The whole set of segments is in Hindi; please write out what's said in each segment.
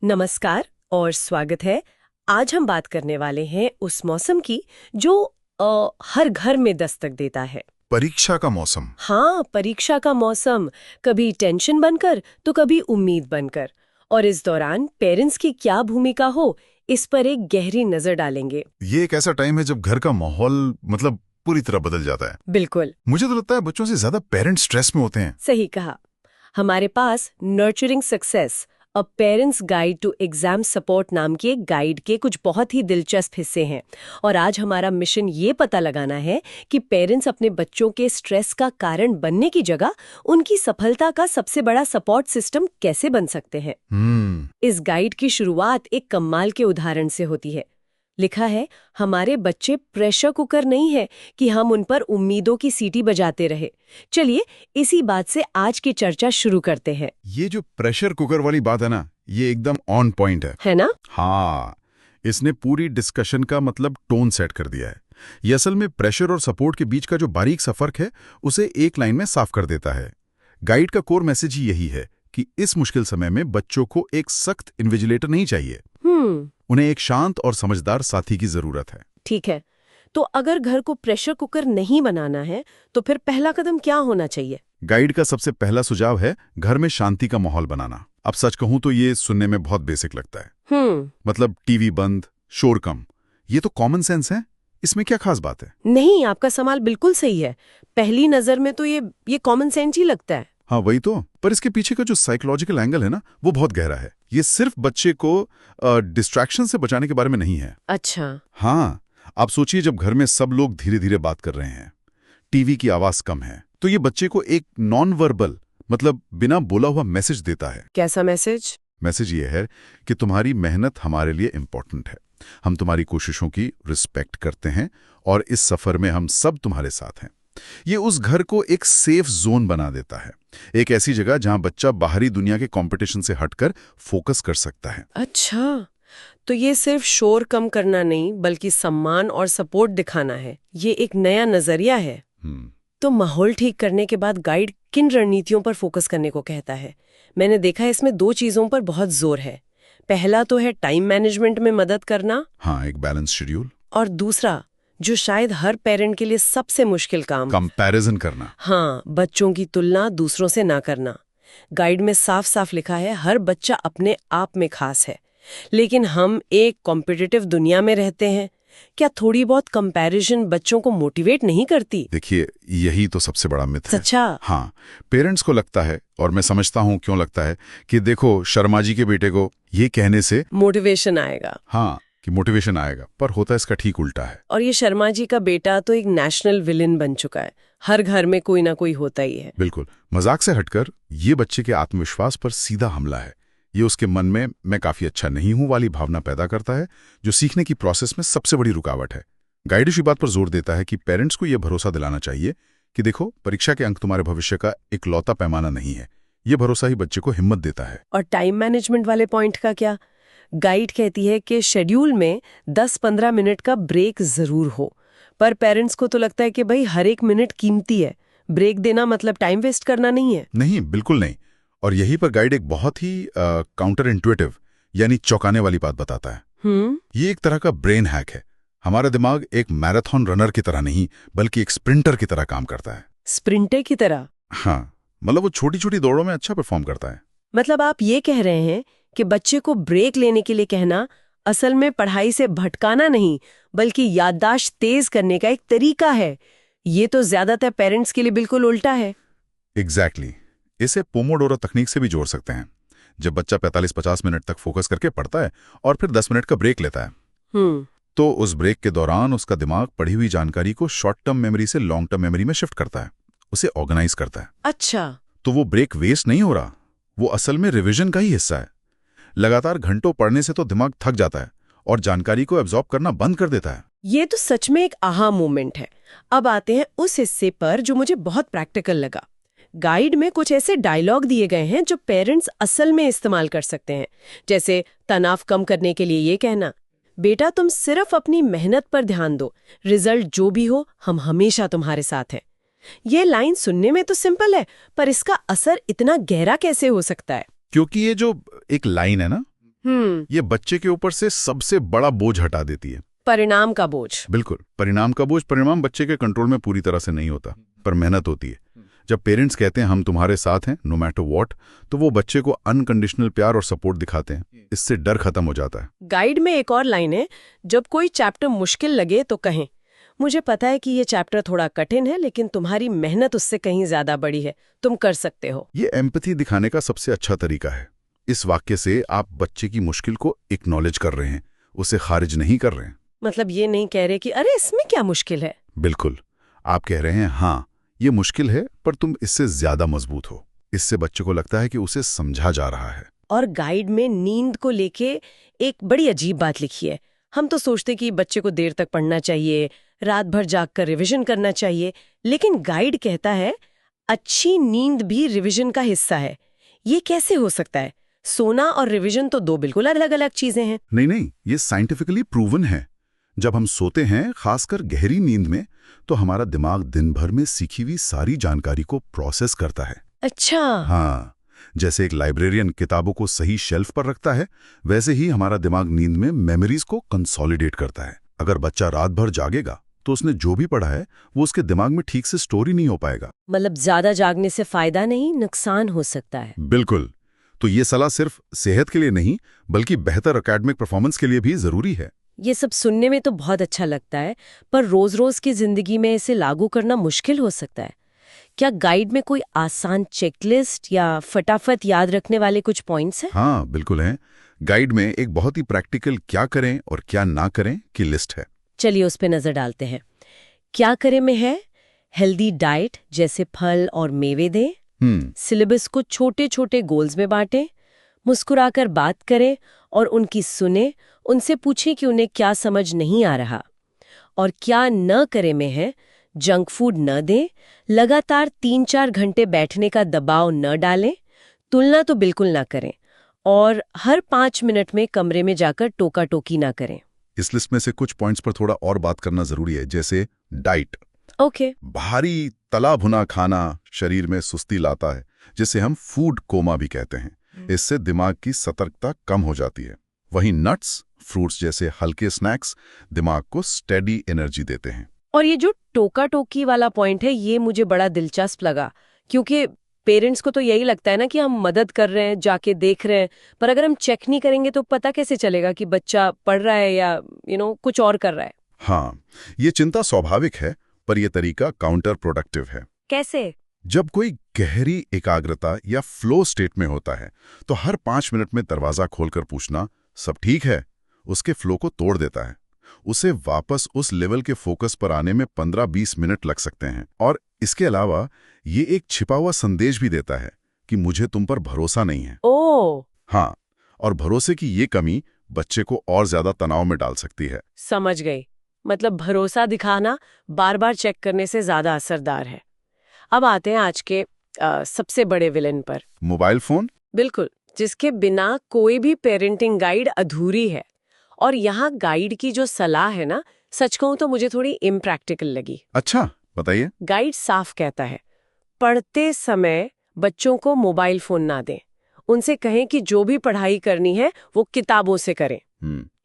नमस्कार और स्वागत है। आज हम बात करने वाले हैं उस मौसम की जो हर घर में दस्तक देता है। परीक्षा का मौसम। हाँ, परीक्षा का मौसम, कभी टेंशन बनकर तो कभी उम्मीद बनकर। और इस दौरान पेरेंट्स की क्या भूमिका हो, इस पर एक गहरी नजर डालेंगे। ये एक ऐसा टाइम है जब घर का माहौल पूरी तरह बदल जाता है। बिल्कुल मुझे तो लगता है बच्चों से ज्यादा पेरेंट्स स्ट्रेस में होते हैं। सही कहा। हमारे पास nurturing success a parents guide to exam support नाम की एक गाइड के कुछ बहुत ही दिलचस्प हिस्से हैं। और आज हमारा मिशन ये पता लगाना है कि पेरेंट्स अपने बच्चों के स्ट्रेस का कारण बनने की जगह उनकी सफलता का सबसे बड़ा सपोर्ट सिस्टम कैसे बन सकते हैं। इस गाइड की शुरुआत एक कमाल के उदाहरण से होती है। लिखा है, हमारे बच्चे प्रेशर कुकर नहीं है कि हम उन पर उम्मीदों की सीटी बजाते रहे। चलिए इसी बात से आज की चर्चा शुरू करते हैं। ये जो प्रेशर कुकर वाली बात है ना, ये एकदम ऑन पॉइंट है ना? हाँ, इसने पूरी डिस्कशन का टोन सेट कर दिया है। ये असल में प्रेशर और सपोर्ट के बीच का जो बारीक सा फर्क है उसे एक लाइन में साफ कर देता है। गाइड का कोर मैसेज ही यही है कि इस मुश्किल समय में बच्चों को एक सख्त इन्विजिलेटर नहीं चाहिए, उन्हें एक शांत और समझदार साथी की जरूरत है। ठीक है, तो अगर घर को प्रेशर कुकर नहीं बनाना है तो फिर पहला कदम क्या होना चाहिए? गाइड का सबसे पहला सुझाव है घर में शांति का माहौल बनाना। अब सच कहूं तो ये सुनने में बहुत बेसिक लगता है। टीवी बंद, शोर कम, ये तो कॉमन सेंस है। इसमें क्या खास बात है? नहीं, आपका सवाल बिल्कुल सही है। पहली नजर में तो ये कॉमन सेंस ही लगता है। हाँ वही तो, पर इसके पीछे का जो साइकोलॉजिकल एंगल है ना, वो बहुत गहरा है। ये सिर्फ बच्चे को डिस्ट्रैक्शन से बचाने के बारे में नहीं है। अच्छा। हाँ, आप सोचिए जब घर में सब लोग धीरे धीरे बात कर रहे हैं, टीवी की आवाज कम है, तो ये बच्चे को एक नॉन वर्बल बिना बोला हुआ मैसेज देता है। कैसा मैसेज? मैसेज ये है कि तुम्हारी मेहनत हमारे लिए इम्पोर्टेंट है, हम तुम्हारी कोशिशों की रिस्पेक्ट करते हैं और इस सफर में हम सब तुम्हारे साथ हैं। ये उस घर को एक सेफ जोन बना देता है, एक ऐसी जगह जहां बच्चा बाहरी दुनिया के कंपटीशन से हटकर फोकस कर सकता है। अच्छा, तो ये सिर्फ शोर कम करना नहीं बल्कि सम्मान और सपोर्ट दिखाना है। ये एक नया नजरिया है। तो माहौल ठीक करने के बाद गाइड किन रणनीतियों पर फोकस करने को कहता है? मैंने देखा है इसमें दो चीजों पर बहुत जोर है। पहला तो है टाइम मैनेजमेंट में मदद करना। हाँ, एक बैलेंस शेड्यूल। और दूसरा, जो शायद हर पेरेंट के लिए सबसे मुश्किल काम, कंपैरिजन करना। हाँ, बच्चों की तुलना दूसरों से ना करना। गाइड में साफ साफ लिखा है, हर बच्चा अपने आप में खास है, लेकिन हम एक कॉम्पिटिटिव दुनिया में रहते हैं। क्या थोड़ी बहुत कंपैरिजन बच्चों को मोटिवेट नहीं करती? देखिए, यही तो सबसे बड़ा मिथ है। सच्चा? हाँ, पेरेंट्स को लगता है, और मैं समझता हूँ क्यों लगता है, कि देखो शर्मा जी के बेटे को ये कहने से मोटिवेशन आएगा। हाँ, कि मोटिवेशन आएगा, पर होता इसका ठीक उल्टा है। और ये शर्मा जी का बेटा तो एक नेशनल विलेन बन चुका है। हर घर में कोई ना कोई होता ही है। बिल्कुल, मजाक से हटकर ये बच्चे के आत्मविश्वास पर सीधा हमला है। ये उसके मन में मैं काफी अच्छा नहीं हूं वाली भावना पैदा करता है, जो सीखने की प्रोसेस में सबसे बड़ी रुकावट है। गाइड इसी बात पर जोर देता है कि पेरेंट्स को यह भरोसा दिलाना चाहिए कि देखो, परीक्षा के अंक तुम्हारे भविष्य का इकलौता पैमाना नहीं है। ये भरोसा ही बच्चे को हिम्मत देता है। और टाइम मैनेजमेंट वाले पॉइंट का क्या? गाइड कहती है कि शेड्यूल में 10-15 मिनट का ब्रेक जरूर हो, पर पेरेंट्स को तो लगता है कि भाई हर एक मिनट कीमती है, ब्रेक देना मतलब टाइम वेस्ट करना नहीं है। नहीं, बिल्कुल नहीं। और यही पर गाइड एक बहुत ही काउंटर इंट्यूटिव यानी चौंकाने वाली बात बताता है। ये एक तरह का ब्रेन हैक है। हमारा दिमाग एक मैराथन रनर की तरह नहीं, बल्कि एक स्प्रिंटर की तरह काम करता है। स्प्रिंटर की तरह? हाँ, वो छोटी छोटी दौड़ों में अच्छा परफॉर्म करता है। मतलब आप ये कह रहे हैं कि बच्चे को ब्रेक लेने के लिए कहना असल में पढ़ाई से भटकाना नहीं, बल्कि याददाश्त तेज करने का एक तरीका है। ये तो ज्यादातर पेरेंट्स के लिए बिल्कुल उल्टा है। एग्जैक्टली। इसे पोमोडोरो तकनीक से भी जोड़ सकते हैं। जब बच्चा 45-50 मिनट तक फोकस करके पढ़ता है और फिर 10 मिनट का ब्रेक लेता है, तो उस ब्रेक के दौरान उसका दिमाग पढ़ी हुई जानकारी को शॉर्ट टर्म मेमोरी से लॉन्ग टर्म मेमोरी में शिफ्ट करता है, उसे ऑर्गेनाइज करता है। अच्छा, तो वो ब्रेक वेस्ट नहीं हो रहा, वो असल में रिविजन का ही हिस्सा है। लगातार घंटों पढ़ने से तो दिमाग थक जाता है और जानकारी को एब्जॉर्ब करना बंद कर देता है। ये तो सच में एक आहा मोमेंट है। अब आते हैं उस हिस्से पर जो मुझे बहुत प्रैक्टिकल लगा। गाइड में कुछ ऐसे डायलॉग दिए गए हैं जो पेरेंट्स असल में इस्तेमाल कर सकते हैं। जैसे तनाव कम करने के लिए ये कहना, बेटा तुम सिर्फ अपनी मेहनत पर ध्यान दो, रिजल्ट जो भी हो हम हमेशा तुम्हारे साथ हैं। ये लाइन सुनने में तो सिंपल है, पर इसका असर इतना गहरा कैसे हो सकता है? क्योंकि ये जो एक लाइन है ना, ये बच्चे के ऊपर से सबसे बड़ा बोझ हटा देती है। परिणाम का बोझ। बिल्कुल, परिणाम का बोझ। परिणाम बच्चे के कंट्रोल में पूरी तरह से नहीं होता, पर मेहनत होती है। जब पेरेंट्स कहते हैं हम तुम्हारे साथ हैं नो मैटर व्हाट, तो वो बच्चे को अनकंडीशनल प्यार और सपोर्ट दिखाते हैं। इससे डर खत्म हो जाता है। गाइड में एक और लाइन है, जब कोई चैप्टर मुश्किल लगे तो कहें मुझे पता है कि ये चैप्टर थोड़ा कठिन है, लेकिन तुम्हारी मेहनत उससे कहीं ज्यादा बड़ी है, तुम कर सकते हो। ये एम्पैथी दिखाने का सबसे अच्छा तरीका है। इस वाक्य से आप बच्चे की मुश्किल को एक्नॉलेज कर रहे हैं, उसे खारिज नहीं कर रहे हैं। मतलब ये नहीं कह रहे कि अरे इसमें क्या मुश्किल है। बिल्कुल, आप कह रहे हैं हाँ ये मुश्किल है, पर तुम इससे ज्यादा मजबूत हो। इससे बच्चे को लगता है कि उसे समझा जा रहा है। और गाइड में नींद को लेके एक बड़ी अजीब बात लिखी है। हम तो सोचते कि बच्चे को देर तक पढ़ना चाहिए, रात भर जागकर रिवीजन करना चाहिए, लेकिन गाइड कहता है अच्छी नींद भी रिवीजन का हिस्सा है। ये कैसे हो सकता है? सोना और रिवीजन तो दो बिल्कुल अलग अलग चीजें हैं। नहीं, ये साइंटिफिकली प्रूवन है। जब हम सोते हैं, खासकर गहरी नींद में, तो हमारा दिमाग दिन भर में सीखी हुई सारी जानकारी को प्रोसेस करता है। अच्छा। हाँ, जैसे एक लाइब्रेरियन किताबों को सही शेल्फ पर रखता है, वैसे ही हमारा दिमाग नींद में मेमोरीज को कंसोलिडेट करता है। अगर बच्चा रात भर जागेगा तो उसने जो भी पढ़ा है वो उसके दिमाग में ठीक से स्टोर ही नहीं हो पाएगा। मतलब ज्यादा जागने से फायदा नहीं, नुकसान हो सकता है। बिल्कुल। तो ये सलाह सिर्फ सेहत के लिए नहीं, बल्कि बेहतर एकेडमिक परफॉर्मेंस के लिए भी जरूरी है। ये सब सुनने में तो बहुत अच्छा लगता है, पर रोज रोज की जिंदगी में इसे लागू करना मुश्किल हो सकता है। क्या गाइड में कोई आसान चेकलिस्ट या फटाफट याद रखने वाले कुछ पॉइंट्स हैं? हाँ, बिल्कुल हैं। गाइड में एक बहुत ही प्रैक्टिकल क्या करें और क्या ना करें की लिस्ट है। चलिए उस पे नजर डालते हैं। क्या करें में है हेल्दी डाइट, जैसे फल और मेवे दें। सिलेबस को छोटे छोटे गोल्स में बांटें। मुस्कुराकर बात करें और उनकी सुने, उनसे पूछें कि उन्हें क्या समझ नहीं आ रहा। और क्या न करे में है जंक फूड न दें, लगातार 3-4 घंटे बैठने का दबाव न डालें, तुलना तो बिल्कुल ना करें, और हर 5 मिनट में कमरे में जाकर टोका टोकी ना करें। इस लिस्ट में से कुछ पॉइंट्स पर थोड़ा और बात करना जरूरी है, जैसे डाइट। ओके। भारी तला भुना खाना शरीर में सुस्ती लाता है, जिसे हम फूड कोमा भी कहते हैं। इससे दिमाग की सतर्कता कम हो जाती है। वहीं नट्स, फ्रूट्स जैसे हल्के स्नैक्स दिमाग को स्टेडी एनर्जी देते हैं। और ये जो टोका टोकी वाला पॉइंट है, ये मुझे बड़ा दिलचस्प लगा, क्योंकि पेरेंट्स को तो यही लगता है ना कि हम मदद कर रहे हैं, जाके देख रहे हैं, पर अगर हम चेक नहीं करेंगे तो पता कैसे चलेगा कि बच्चा पढ़ रहा है या कुछ और कर रहा है। हाँ, ये चिंता स्वाभाविक है, पर यह तरीका काउंटर प्रोडक्टिव है। कैसे? जब कोई गहरी एकाग्रता या फ्लो स्टेट में होता है, तो हर 5 मिनट में दरवाजा खोलकर पूछना सब ठीक है, उसके फ्लो को तोड़ देता है। उसे वापस उस लेवल के फोकस पर आने में 15-20 मिनट लग सकते हैं। और इसके अलावा ये एक छिपा हुआ संदेश भी देता है कि मुझे तुम पर भरोसा नहीं है। ओह। हाँ, और भरोसे की ये कमी बच्चे को और ज्यादा तनाव में डाल सकती है। समझ गई। मतलब भरोसा दिखाना बार बार चेक करने से ज्यादा असरदार है। अब आते हैं आज के सबसे बड़े विलेन पर, मोबाइल फोन। बिल्कुल, जिसके बिना कोई भी पेरेंटिंग गाइड अधूरी है। और यहाँ गाइड की जो सलाह है ना, सच कहूं तो मुझे थोड़ी इम्प्रैक्टिकल लगी। अच्छा, बताइए। गाइड साफ कहता है पढ़ते समय बच्चों को मोबाइल फोन ना दें। उनसे कहें कि जो भी पढ़ाई करनी है वो किताबों से करें।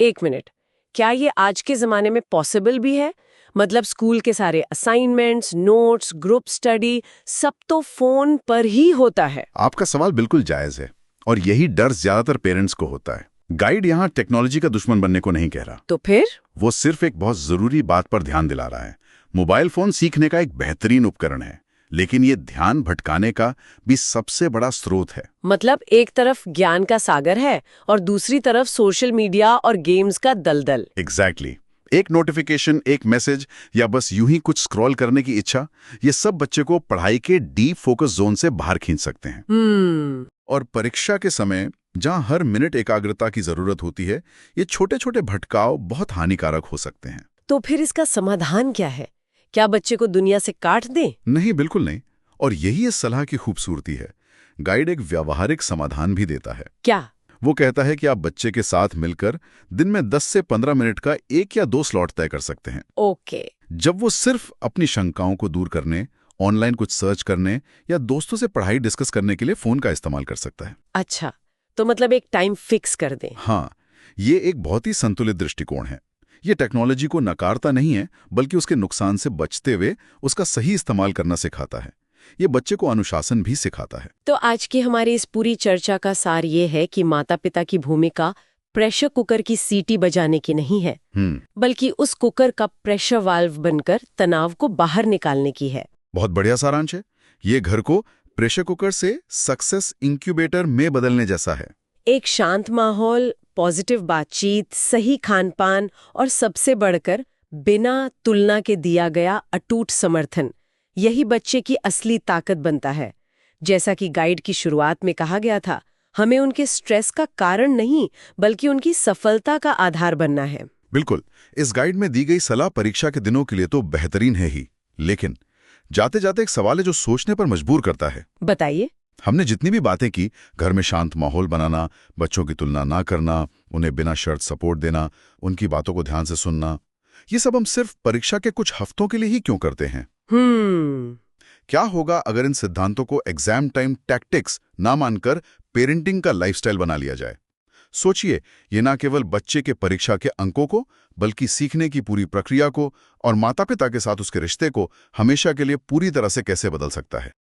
1 मिनट, क्या ये आज के जमाने में पॉसिबल भी है? मतलब स्कूल के सारे असाइनमेंट्स, नोट्स, ग्रुप स्टडी सब तो फोन पर ही होता है। आपका सवाल बिल्कुल जायज है, और यही डर ज्यादातर पेरेंट्स को होता है। गाइड यहाँ टेक्नोलॉजी का दुश्मन बनने को नहीं कह रहा। तो फिर वो सिर्फ एक बहुत जरूरी बात पर ध्यान दिला रहा है। मोबाइल फोन सीखने का एक बेहतरीन उपकरण है, लेकिन ये ध्यान भटकाने का भी सबसे बड़ा स्रोत है। मतलब एक तरफ ज्ञान का सागर है और दूसरी तरफ सोशल मीडिया और गेम्स का दलदल। एग्जैक्टली। एक नोटिफिकेशन, एक मैसेज, या बस यूं ही कुछ स्क्रॉल करने की इच्छा, ये सब बच्चे को पढ़ाई के डीप फोकस जोन से बाहर खींच सकते हैं। और परीक्षा के समय जहां हर मिनट एकाग्रता की जरूरत होती है, ये छोटे छोटे भटकाव बहुत हानिकारक हो सकते हैं। तो फिर इसका समाधान क्या है? क्या बच्चे को दुनिया से काट दें? नहीं, बिल्कुल नहीं। और यही इस सलाह की खूबसूरती है। गाइड एक व्यावहारिक समाधान भी देता है। क्या? वो कहता है कि आप बच्चे के साथ मिलकर दिन में 10 से 15 मिनट का 1 या 2 स्लॉट तय कर सकते हैं। ओके। जब वो सिर्फ अपनी शंकाओं को दूर करने, ऑनलाइन कुछ सर्च करने या दोस्तों से पढ़ाई डिस्कस करने के लिए फोन का इस्तेमाल कर सकता है। अच्छा, तो मतलब एक टाइम फिक्स कर दें। हाँ, ये एक बहुत ही संतुलित दृष्टिकोण है। ये टेक्नोलॉजी को नकारता नहीं है, बल्कि उसके नुकसान से बचते हुए उसका सही इस्तेमाल करना सिखाता है। ये बच्चे को अनुशासन भी सिखाता है। तो आज की हमारी इस पूरी चर्चा का सार ये है कि माता-पिता की भूमिका प्रेशर कुकर की सीटी बजाने की नहीं है, बल्कि उस कुकर का प्रेशर वाल्व बनकर तनाव को बाहर निकालने की है। बहुत बढ़िया सारांश है। ये घर को प्रेशर कुकर से सक्सेस इंक्यूबेटर में बदलने जैसा है। एक शांत माहौल, पॉजिटिव बातचीत, सही खानपान और सबसे बढ़कर बिना तुलना के दिया गया अटूट समर्थन, यही बच्चे की असली ताकत बनता है। जैसा कि गाइड की शुरुआत में कहा गया था, हमें उनके स्ट्रेस का कारण नहीं, बल्कि उनकी सफलता का आधार बनना है। बिल्कुल। इस गाइड में दी गई सलाह परीक्षा के दिनों के लिए तो बेहतरीन है ही, लेकिन जाते जाते एक सवाल है जो सोचने पर मजबूर करता है। बताइए। हमने जितनी भी बातें की, घर में शांत माहौल बनाना, बच्चों की तुलना ना करना, उन्हें बिना शर्त सपोर्ट देना, उनकी बातों को ध्यान से सुनना, ये सब हम सिर्फ परीक्षा के कुछ हफ्तों के लिए ही क्यों करते हैं? क्या होगा अगर इन सिद्धांतों को एग्जाम टाइम टैक्टिक्स ना मानकर पेरेंटिंग का लाइफस्टाइल बना लिया जाए? सोचिए, ये ना केवल बच्चे के परीक्षा के अंकों को, बल्कि सीखने की पूरी प्रक्रिया को और माता-पिता के साथ उसके रिश्ते को हमेशा के लिए पूरी तरह से कैसे बदल सकता है।